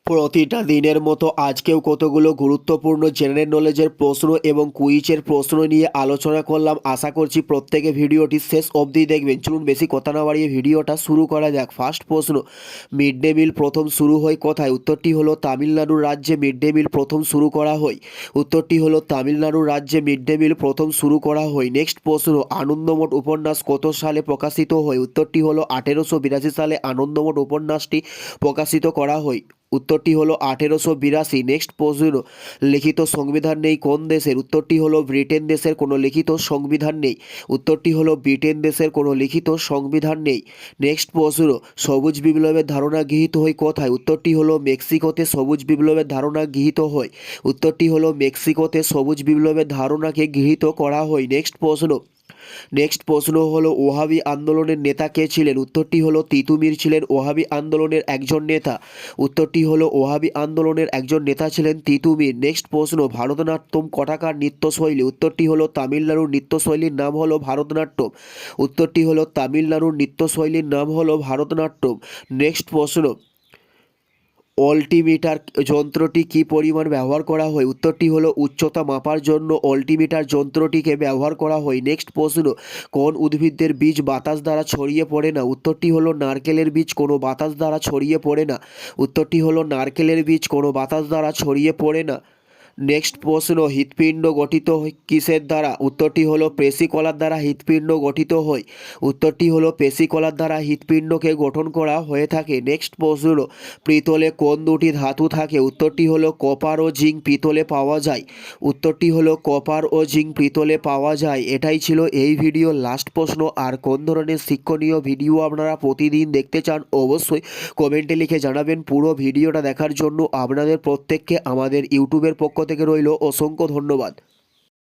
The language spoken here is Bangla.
প্রতিটা দিনের মতো আজকেও কতগুলো গুরুত্বপূর্ণ জেনারেল নলেজের প্রশ্ন এবং কুইজের প্রশ্ন নিয়ে আলোচনা করলাম। আশা করছি প্রত্যেকে ভিডিওটি শেষ অবধি দেখবেন। চলুন বেশি কথা না বাড়িয়ে ভিডিওটা শুরু করা যাক। ফার্স্ট প্রশ্ন, মিড ডে মিল প্রথম শুরু হয় কোথায়? উত্তরটি হলো তামিলনাড়ুর রাজ্যে মিড ডে মিল প্রথম শুরু করা হয়। উত্তরটি হলো তামিলনাড়ুর রাজ্যে মিড ডে মিল প্রথম শুরু করা হয়। নেক্সট প্রশ্ন, আনন্দমঠ উপন্যাস কত সালে প্রকাশিত হয়? উত্তরটি হলো 1882 সালে আনন্দমঠ উপন্যাসটি প্রকাশিত করা হয়। উত্তরটি হলো 1882। নেক্সট প্রশ্ন, লিখিত সংবিধান নেই কোন দেশের? উত্তরটি হলো ব্রিটেন দেশের কোনো লিখিত সংবিধান নেই। উত্তরটি হলো ব্রিটেন দেশের কোনো লিখিত সংবিধান নেই। নেক্সট প্রশ্ন, সবুজ বিপ্লবের ধারণা গৃহীত হয় কোথায়? উত্তরটি হলো মেক্সিকোতে সবুজ বিপ্লবের ধারণা গৃহীত হয়। উত্তরটি হলো মেক্সিকোতে সবুজ বিপ্লবের ধারণাকে গৃহীত করা হয়। নেক্সট প্রশ্ন হলো ওহাবি আন্দোলনের নেতা কে ছিলেন? উত্তরটি হলো তিতুমির ছিলেন ওহাবি আন্দোলনের একজন নেতা। উত্তরটি হলো ওহাবি আন্দোলনের একজন নেতা ছিলেন তিতুমির। নেক্সট প্রশ্ন, ভারতনাট্যম কটাকার নৃত্যশৈলী? উত্তরটি হলো তামিলনাড়ুর নৃত্যশৈলীর নাম হলো ভারতনাট্যম। উত্তরটি হলো তামিলনাড়ুর নৃত্যশৈলীর নাম হলো ভারতনাট্যম। নেক্সট প্রশ্ন, অল্টিমিটার যন্ত্রটি কী পরিমাণ ব্যবহার করা হয়? উত্তরটি হলো উচ্চতা মাপার জন্য অল্টিমিটার যন্ত্রটিকে ব্যবহার করা হয়। নেক্সট প্রশ্ন, কোন উদ্ভিদের বীজ বাতাস দ্বারা ছড়িয়ে পড়ে না? উত্তরটি হলো নারকেলের বীজ কোনো বাতাস দ্বারা ছড়িয়ে পড়ে না। উত্তরটি হলো নারকেলের বীজ কোনো বাতাস দ্বারা ছড়িয়ে পড়ে না। নেক্সট প্রশ্ন, হৃৎপিণ্ড গঠিত কিসের দ্বারা? উত্তরটি হলো পেশিকলার দ্বারা হৃৎপিণ্ড গঠিত হয়। উত্তরটি হলো পেশিকলার দ্বারা হৃৎপিণ্ডকে গঠন করা হয়ে থাকে। নেক্সট প্রশ্ন, পিতলে কোন দুটি ধাতু থাকে? উত্তরটি হলো কপার ও জিঙ্ক পিতলে পাওয়া যায়। উত্তরটি হলো কপার ও জিঙ্ক পিতলে পাওয়া যায়। এটাই ছিল এই ভিডিওর লাস্ট প্রশ্ন। আর কোন ধরনের শিক্ষণীয় ভিডিও আপনারা প্রতিদিন দেখতে চান অবশ্যই কমেন্টে লিখে জানাবেন। পুরো ভিডিওটা দেখার জন্য আপনাদের প্রত্যেককে আমাদের ইউটিউবের পক্ষ থেকে রইল অসংখ্য ধন্যবাদ।